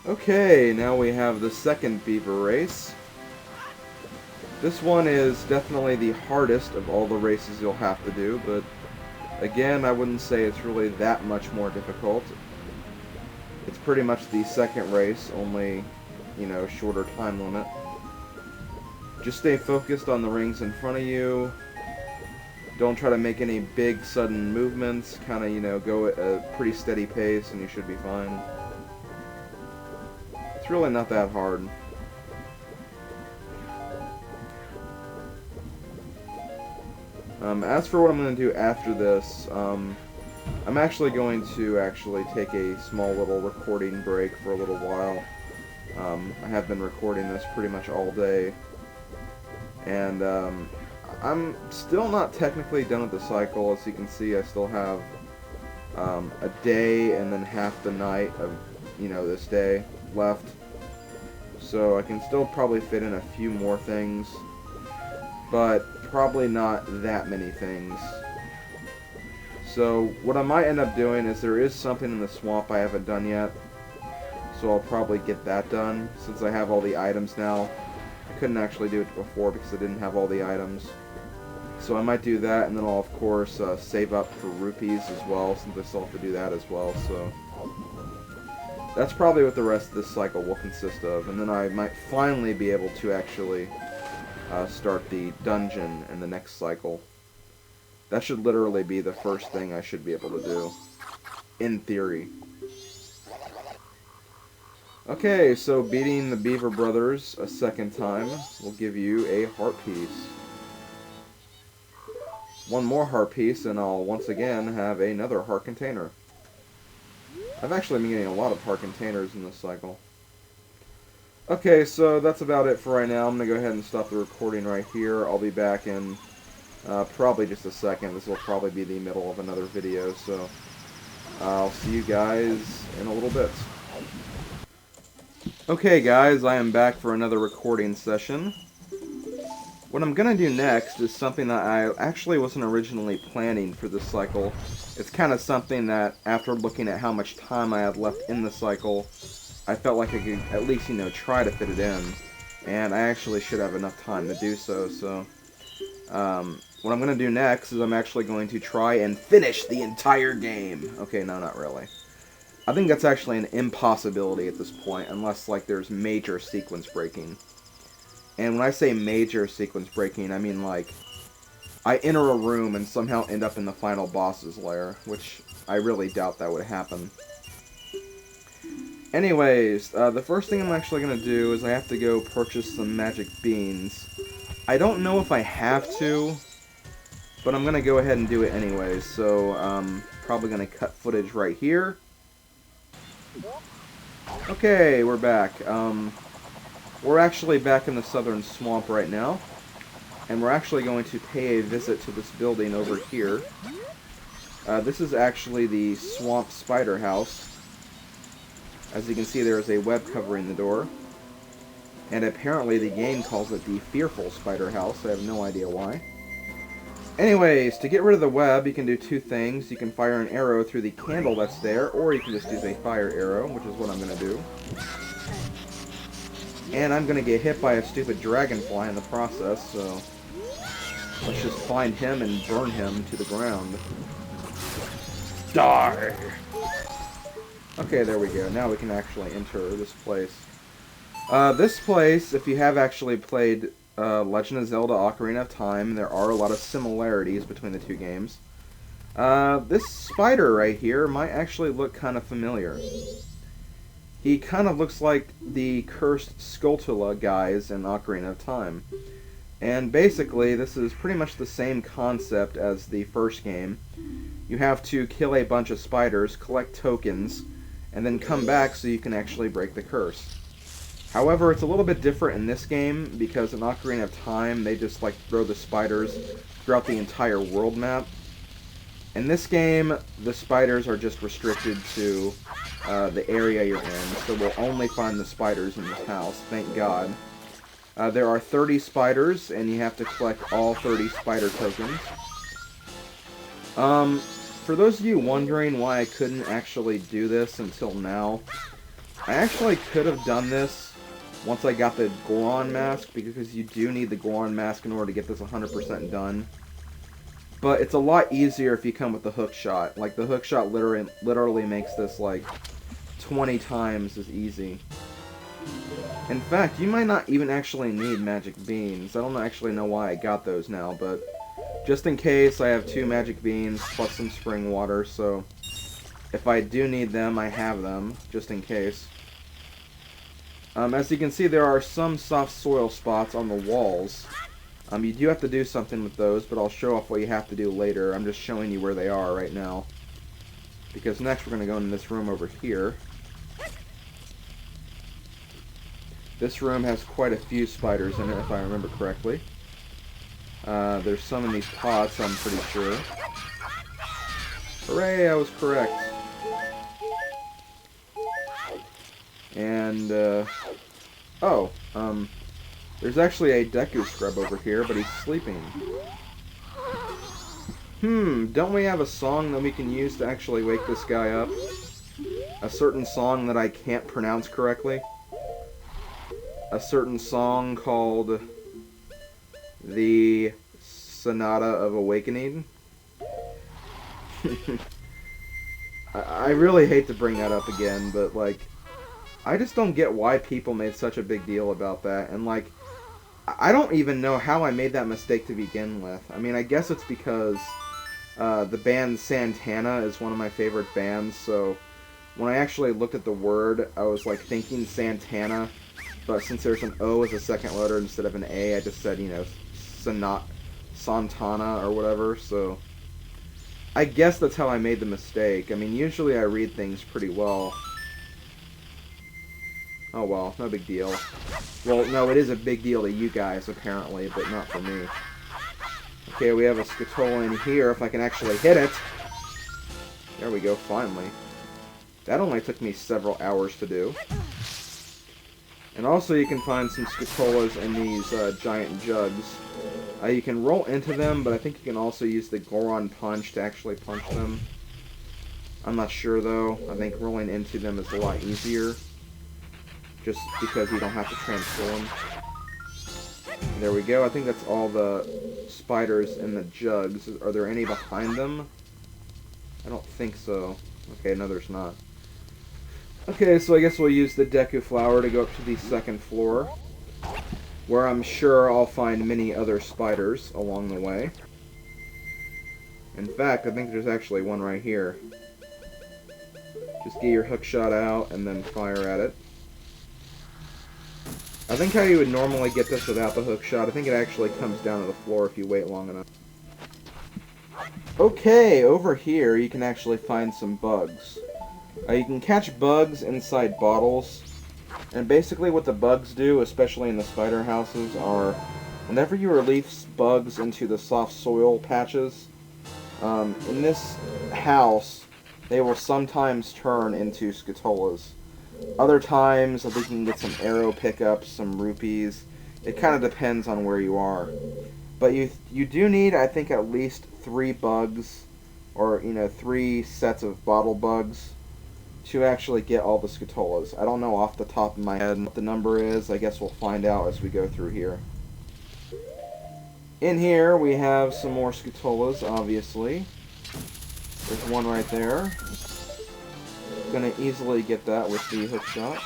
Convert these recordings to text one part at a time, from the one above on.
Okay, now we have the second Beaver race. This one is definitely the hardest of all the races you'll have to do, but again, I wouldn't say it's really that much more difficult. It's pretty much the second race, only, you know, shorter time limit. Just stay focused on the rings in front of you. Don't try to make any big sudden movements. Kind of, you know, go at a pretty steady pace and you should be fine. It's really not that hard. As for what I'm going to do after this, I'm actually going to take a small little recording break for a little while. I have been recording this pretty much all day, and I'm still not technically done with the cycle. As you can see, I still have a day and then half the night of, you know, this day left. So I can still probably fit in a few more things, but probably not that many things. So what I might end up doing is there is something in the swamp I haven't done yet, so I'll probably get that done since I have all the items now. I couldn't actually do it before because I didn't have all the items. So I might do that, and then I'll of course save up for rupees as well, since I still have to do that as well. So that's probably what the rest of this cycle will consist of, and then I might finally be able to actually start the dungeon in the next cycle. That should literally be the first thing I should be able to do, in theory. Okay, so beating the Beaver brothers a second time will give you a heart piece. One more heart piece and I'll once again have another heart container. I've actually been getting a lot of heart containers in this cycle. Okay, so that's about it for right now. I'm going to go ahead and stop the recording right here. I'll be back in probably just a second. This will probably be the middle of another video, so I'll see you guys in a little bit. Okay guys, I am back for another recording session. What I'm going to do next is something that I actually wasn't originally planning for this cycle. It's kind of something that, after looking at how much time I had left in the cycle, I felt like I could at least, you know, try to fit it in. And I actually should have enough time to do so, what I'm going to do next is I'm actually going to try and finish the entire game. Okay, no, not really. I think that's actually an impossibility at this point, unless, like, there's major sequence breaking. And when I say major sequence breaking, I mean, like, I enter a room and somehow end up in the final boss's lair, which I really doubt that would happen. Anyways, the first thing I'm actually going to do is I have to go purchase some magic beans. I don't know if I have to, but I'm going to go ahead and do it anyways, so probably going to cut footage right here. Okay, we're back. We're actually back in the southern swamp right now, and we're actually going to pay a visit to this building over here. This is actually the swamp spider house. As you can see, there is a web covering the door. And apparently the game calls it the Fearful Spider House. I have no idea why. Anyways, to get rid of the web, you can do two things. You can fire an arrow through the candle that's there, or you can just use a fire arrow, which is what I'm going to do. And I'm going to get hit by a stupid dragonfly in the process, so let's just find him and burn him to the ground. Die! Okay, there we go. Now we can actually enter this place. This place, if you have actually played Legend of Zelda Ocarina of Time, there are a lot of similarities between the two games. This spider right here might actually look kind of familiar. He kind of looks like the cursed Skulltula guys in Ocarina of Time. And basically, this is pretty much the same concept as the first game. You have to kill a bunch of spiders, collect tokens, and then come back so you can actually break the curse. However, it's a little bit different in this game, because in Ocarina of Time, they just like throw the spiders throughout the entire world map. In this game, the spiders are just restricted to the area you're in, so we'll only find the spiders in this house, thank God. There are 30 spiders, and you have to collect all 30 spider tokens. For those of you wondering why I couldn't actually do this until now, I actually could have done this once I got the Goron mask, because you do need the Goron mask in order to get this 100% done. But it's a lot easier if you come with the hook shot. Like, the hook shot literally makes this, like, 20 times as easy. In fact, you might not even actually need magic beans. I don't actually know why I got those now, but just in case, I have 2 magic beans plus some spring water, so if I do need them, I have them, just in case. As you can see, there are some soft soil spots on the walls. You do have to do something with those, but I'll show off what you have to do later. I'm just showing you where they are right now. Because next we're going to go in this room over here. This room has quite a few spiders in it, if I remember correctly. There's some in these pots, I'm pretty sure. Hooray, I was correct. And, there's actually a Deku Scrub over here, but he's sleeping. Don't we have a song that we can use to actually wake this guy up? A certain song that I can't pronounce correctly? A certain song called the Sonata of Awakening? I really hate to bring that up again, but, like, I just don't get why people made such a big deal about that. And, like, I don't even know how I made that mistake to begin with. I mean, I guess it's because the band Santana is one of my favorite bands, so when I actually looked at the word, I was, like, thinking Santana, but since there's an O as a second letter instead of an A, I just said, you know, Santana or whatever, so I guess that's how I made the mistake. I mean, usually I read things pretty well. Oh well, no big deal. Well, no, it is a big deal to you guys, apparently, but not for me. Okay, we have a Skutola in here, if I can actually hit it. There we go, finally. That only took me several hours to do. And also you can find some Skutolas in these giant jugs. You can roll into them, but I think you can also use the Goron Punch to actually punch them. I'm not sure, though. I think rolling into them is a lot easier. Just because you don't have to transform. There we go. I think that's all the spiders in the jugs. Are there any behind them? I don't think so. Okay, no there's not. Okay, so I guess we'll use the Deku Flower to go up to the second floor, where I'm sure I'll find many other spiders along the way. In fact, I think there's actually one right here. Just get your hook shot out and then fire at it. I think how you would normally get this without the hook shot, I think it actually comes down to the floor if you wait long enough. Okay, over here you can actually find some bugs. You can catch bugs inside bottles, and basically what the bugs do, especially in the spider houses, are whenever you release bugs into the soft soil patches, in this house, they will sometimes turn into Skutolas. Other times, I think you can get some arrow pickups, some rupees. It kind of depends on where you are. But you do need, I think, at least 3 bugs, or, you know, 3 sets of bottle bugs to actually get all the Skutolas. I don't know off the top of my head what the number is. I guess we'll find out as we go through here. In here, we have some more Skutolas, obviously. There's one right there. Gonna easily get that with the hook shot.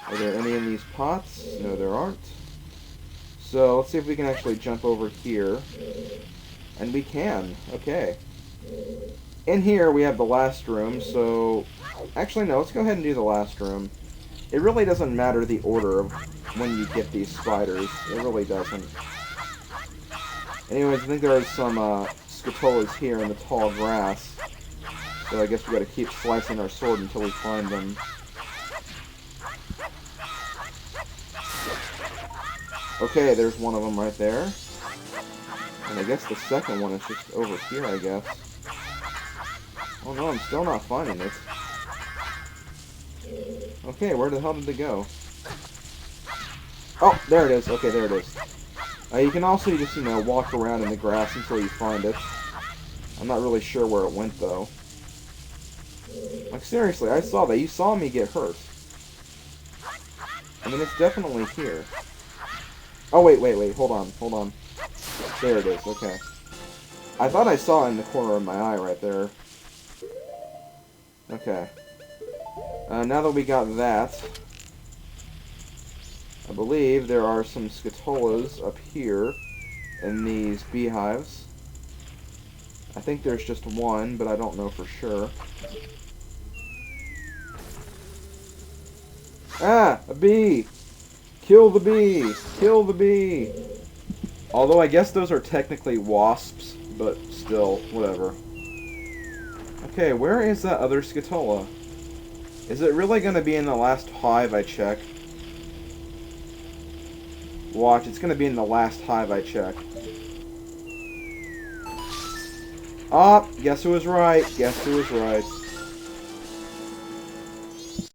Are there any in these pots? No, there aren't. So, let's see if we can actually jump over here. And we can. Okay. In here, we have the last room, so... Actually, no, let's go ahead and do the last room. It really doesn't matter the order of when you get these spiders. It really doesn't. Anyways, I think there are some Skutolas here in the tall grass. So I guess we gotta keep slicing our sword until we find them. Okay, there's one of them right there. And I guess the second one is just over here, I guess. Oh no, I'm still not finding it. Okay, where the hell did it go? Oh, there it is. Okay, there it is. You can also just, you know, walk around in the grass until you find it. I'm not really sure where it went, though. Like, seriously, I saw that. You saw me get hurt. I mean, it's definitely here. Oh, wait, hold on. There it is, okay. I thought I saw it in the corner of my eye right there. Okay. Now that we got that, I believe there are some Skatolas up here in these beehives. I think there's just one, but I don't know for sure. Ah! A bee! Kill the bee! Kill the bee! Although I guess those are technically wasps, but still, whatever. Okay, where is that other Skatola? Is it really going to be in the last hive I check? Watch, it's going to be in the last hive I check. Ah, guess who was right? Guess who was right?